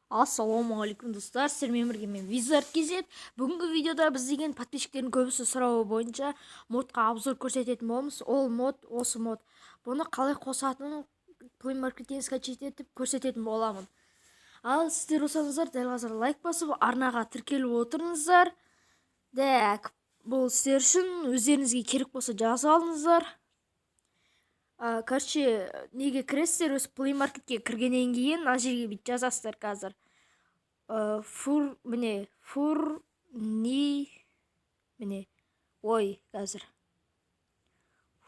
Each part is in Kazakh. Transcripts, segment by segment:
Ассалаумағалейкум достар, сіздермен бірге мен Wizard KZ. Бүгінгі видеода біз деген подписчиктердің көбісі сұрауы бойынша модқа обзор көрсететін боламыз. Ол мод, осы мод. Бұны қалай қосатынын Play Market'тен скачать етіп көрсететін боламын. Ал сіздер болсаңыздар дәл қазір лайк басып, арнаға тіркеліп отырыңыздар. Дәк, бұл сіздер үшін өздеріңізге керек болса жазып алыңыздар. Короче, неге кіресіздер, өз Play Market'ке кіргеннен кейін мына жерге бүйтіп жазасыздар қазір.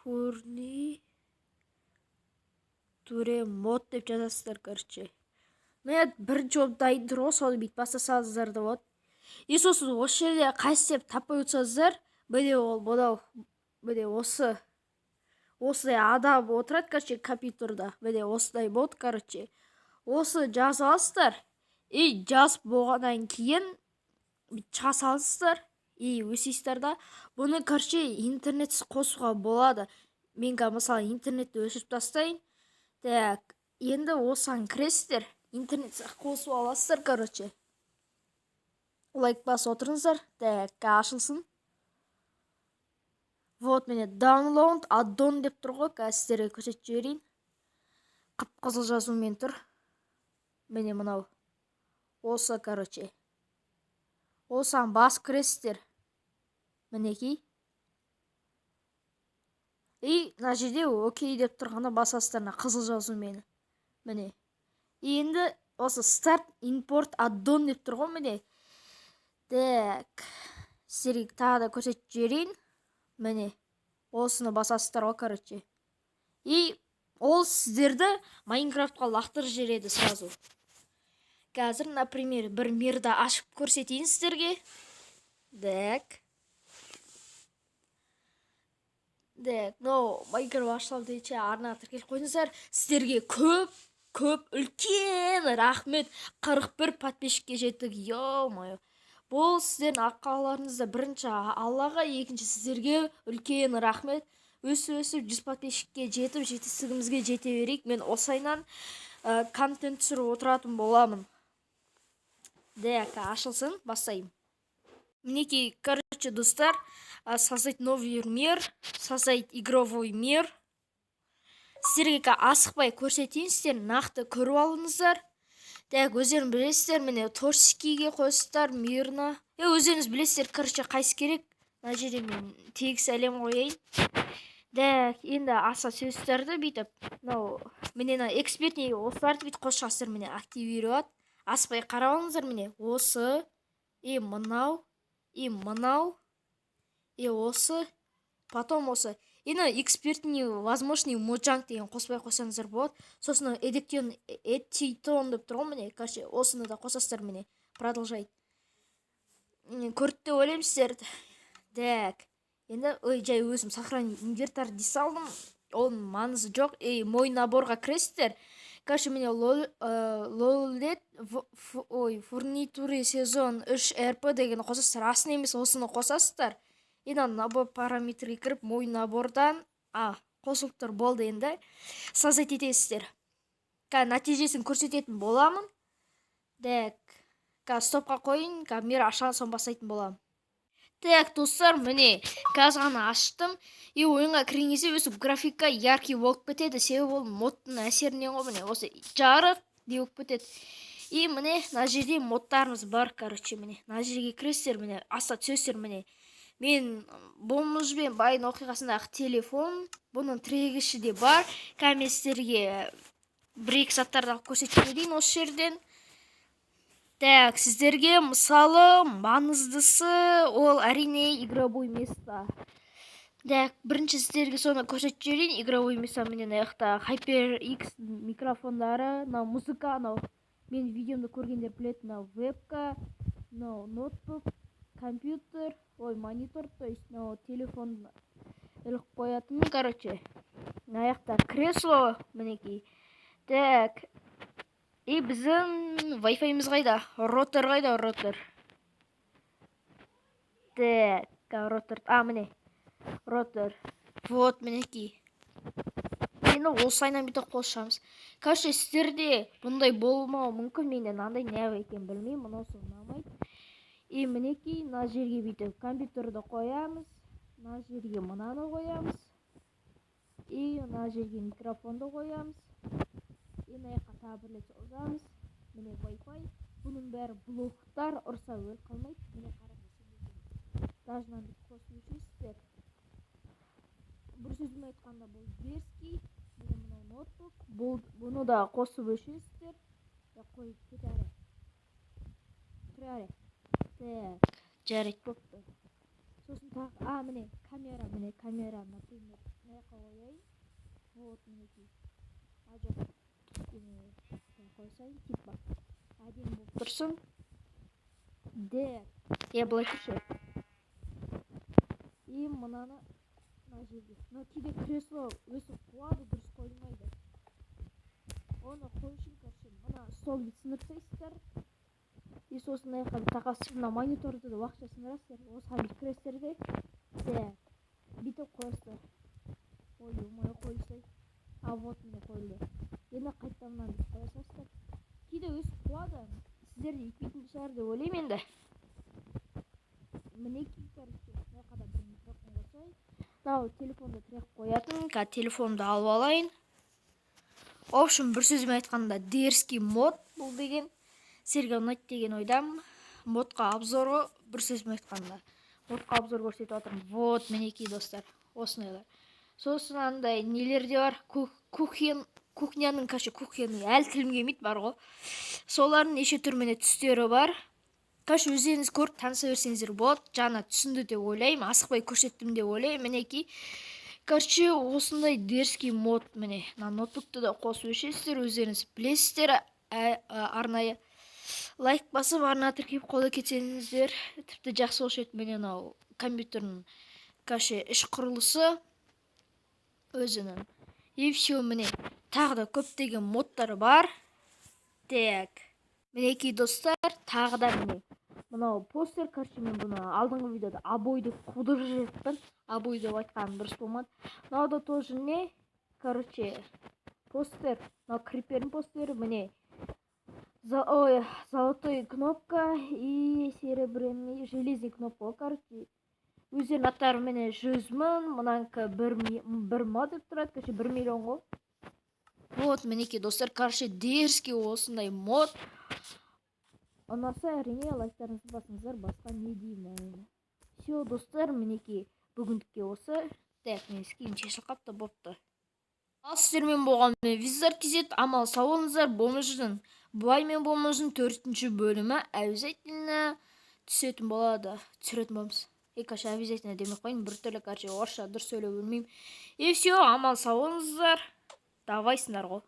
Фурнитуре мод деп жазасыздар, короче. Мен бірінші болып дайын тұр ғой, соны бүйтіп бастасаңыздар да болады. И сосын осы жерде қайсы деп таппай отырсаңыздар, міне ол мынау, міне осындай адам отырады, короче, компьютерда. Міне осындай болады, короче. Осы жазып аласыздар. И жазып болғаннан кейін шыға саласыздар. И өсейсіздер да. Бұны, короче, интернетсіз қосуға болады. Мен мысалы интернетті өшіріп тастайын. Так, енді осыған кіресіздер. Интернетсіз қосып аласыздар, короче. Лайк басып отырыңыздар. Так, ашылсын. Вот, міне download add-on деп тұр ғой, сіздерге көрсетіп жіберейін. Қып-қызыл жазумен тұр. Міне мынау. Осы, короче. Осыған басып кіресіздер. Мінекей. И мына жерде окей деп тұрғанда басасыздар, қызыл жазумен. Міне. Енді осы start import add-on деп тұр ғой, міне. Так, сіздерге тағы да көрсетіп жіберейін. Міне, осыны басасыздар ғой, короче. И ол сіздерді Майнкрафтқа лақтырып жібереді сразу. Қазір, например, бір мирді ашып көрсетейін сіздерге. Так. Так, Майнкрафт ашылам дейінше арнаға тіркеліп қойыңыздар. Сіздерге көп үлкен рахмет. 41 подписчикке жеттік. Йо-моё. Бұл сіздердің аққаларыңызда бірінші Аллаға, екінші сіздерге үлкен рахмет. Өсіп 100 подписчикке жетіп, жетістігімізге жете берейік. Мен осайнан контент түсіріп отыратын боламын. Так, ашылсын, бастайым. Мінекей, короче, достар, создать новый мир, создать игровой мир. Сіздерге асықпай көрсетейін, сіздер нақты көріп алыңыздар. Так, өздерің білесіздер, міне творческийге қойсыздар, мирна. Өздеріңіз білесіздер, короче, қайсы керек. Мына жерде мен тегіс әлем қояйын. Так, енді аса сөздерді бүйтіп, міне экспертный осыларды бүйтіп қосшасыздар, міне активировать. Аспай қарап алыңыздар, міне осы, мынау, осы, потом осы. Енді экспертный возможный моджанг деген қоспай қосаңыздар болады. Сосын эдитон деп тұр ғой, міне, короче, осыны да қосасыздар, міне, продолжай. Көрді деп ойлаймын сіздерді. Так, енді жай өзім сохранить инвентарь дей салдым. Оның маңызы жоқ. Мой наборға кіресіздер. Короче, міне фурнитуре сезон 3 РП деген қосасыздар. Асын емес, осыны қосасыздар. Енді набор параметрге кіріп, мой набордан қосылып тұр, болды. Енді создать етесіздер. Нәтижесін көрсететін боламын. Так, стопқа қойын, мир ашқан соң бастайтын боламын. Так, достар, міне қазір ғана аштым. И ойынға кірген кезде өсіп графика яркий болып кетеді. Себебі ол модтың әсерінен ғой, міне осы жарық деп болып кетеді. И міне мына жерде модтарымыз бар, короче, міне. Мына жерге кіресіздер, міне аса түсесіздер, міне. Мен болмышпен байын оқиғасындағы телефон, бұның тірегіші де бар. Кәместерге бір-екі заттарды көрсетіп берейін осы жерден. Так, сіздерге мысалы маңыздысы ол әрине игровой место. Так, бірінші сіздерге соны көрсетіп жіберейін. Игровой место менен аяқта HyperX микрофондары, музыка, мен видеомды көргендер білетін, вебка, ноутбук, компьютер, монитор, то есть телефон іліп қоятын, короче. Аяқта кресло, мінекей. Так, и біздің Wi-Fi-міз қайда? Ротор қайда, ротор? Так, ротор, міне, ротор. Вот, мінекей. енді осы айынан бүйтіп қосышамыз. Короче, сіздерде бұндай болмауы мүмкін, менде мынандай не екенін білмеймін, мұнысы ұнамайды. И мінекей мына жерге бүйтіп компьютерді қоямыз, мына жерге мынаны қоямыз, и мына жерге микрофонды қоямыз, и мына жаққа тағы бір рет созамыз. Міне Wi-Fi. Бұның бәрі блоктар, ұрса өліп қалмайды. Міне қараңыздар. Даже мынаны қосып өшесіздер. Бір сөзбен айтқанда бұл дерзкий. Міне мынау ноутбук. Бұны да қосып өшесіздер. Қойып кет әрі. Тұр әрі. Так, жарайды көпті. Сосын тағы, міне камера, например, мына жаққа қояйын. Вот мінекей. Жоқ. Қойсайын, типа. Әдемі болып тұрсын. Былай тұршы. И мынаны мына жерге. Мына кейде кресло өсіп қуады, дұрыс қойылмайды. Оны қою үшін, мына столды сындырсайсыздар. И сосын мына жаққа тақасыз, мына мониторды да уақытша сындырасыздар. Осыған бүйтіп кіресіздер де. Бүйтіп қойасыздар. Ой, қойсай. Вот міне қойылды. Енді қайтадан мынаны бүйтіп қоя саласыздар. Кейде өсіп қуады. Сіздерде етпейтін шығар деп ойлаймын енді. Мінекей, мына жаққа бір микрофон қосайын. Мынау телефонды тірек қоятын. Телефонды алып алайын. В общем, бір сөзбен айтқанда дерзкий мод бұл деген. Сіздерге ұнайды деген ойдамын. Модқа обзоры, бір сөзбен айтқанда. Модқа обзор көрсетіп отырмын. Вот мінекей достар. Осынайлар. Сосын андай нелер де бар. Кухняның, әлі тілім келмейді бар ғой. Солардың неше түрміне түстері бар. Өздеріңіз көріп таныса берсеңіздер болады. Жаңа түсінді деп ойлаймын. Асықпай көрсеттім деп ойлаймын. Мінекей. Осындай дерзкий мод. Міне, ноутбукты да қосып өшесіздер. Өздеріңіз білесіздер. Арнайы лайк басып, арна тіркеп қолы кетсеңіздер. Тіпті жақсы болушы еді. Міне мынау компьютердің іш құрылысы өзінің. И все, міне. Тағы да көптеген модтар бар. Так. Мінекей достар, тағы да міне. Мынау постер, мен бұны алдыңғы видеода обойды қудырып жеттім. Обой деп айтқаным дұрыс болмады. Мынау да тоже не? Постер. Мынау крипердің постері, міне. Золотой кнопка и серебряный железный кнопка. Өздерінің аттары міне 100 мың, мұнанкі 1 мод деп тұрады, 1 миллион ғой. Вот, мінекей достар, дерзкий осындай мод. Ұнаса әрине лайктарыңызды басыңыздар, басқа не деймін. Все, достар, мінекей бүгіндікке осы. Так, мен скейін шешіл қапты бопты. Ал сіздермен болған Виздар кезет, амал сау болыңыздар. Болмыждың Буаймен болмыждың 4-ші бөлімі обязательно түсетін болады. Түсіретін болмыз. Обязательно демек қойын, бір түрлі орысша дұрыс сөйлеп білмеймін. И все, амал сау болыңыздар. Давайсыңдар ғой.